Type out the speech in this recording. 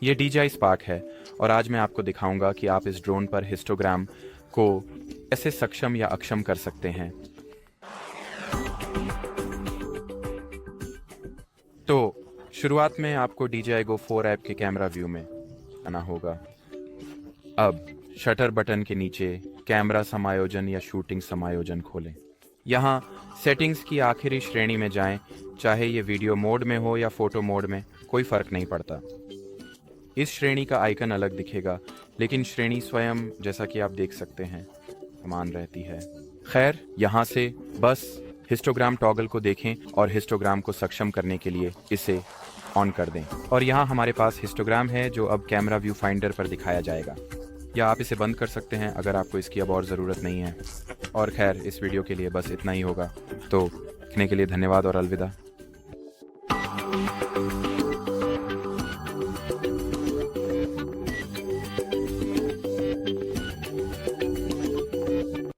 ये DJI spark है और आज मैं आपको दिखाऊंगा कि आप इस ड्रोन पर हिस्टोग्राम को कैसे सक्षम या अक्षम कर सकते हैं। तो शुरुआत में आपको DJI GO 4 ऐप के कैमरा व्यू में आना होगा। अब शटर बटन के नीचे कैमरा समायोजन या शूटिंग समायोजन खोलें। यहाँ सेटिंग्स की आखिरी श्रेणी में जाएं, चाहे ये वीडियो मोड में हो या फोटो मोड में, कोई फर्क नहीं पड़ता। इस श्रेणी का आइकन अलग दिखेगा, लेकिन श्रेणी स्वयं जैसा कि आप देख सकते हैं समान रहती है। खैर, यहाँ से बस हिस्टोग्राम टॉगल को देखें और हिस्टोग्राम को सक्षम करने के लिए इसे ऑन कर दें। और यहाँ हमारे पास हिस्टोग्राम है जो अब कैमरा व्यू फाइंडर पर दिखाया जाएगा, या आप इसे बंद कर सकते हैं अगर आपको इसकी अब और ज़रूरत नहीं है। और खैर, इस वीडियो के लिए बस इतना ही होगा। तो देखने के लिए धन्यवाद और अलविदा।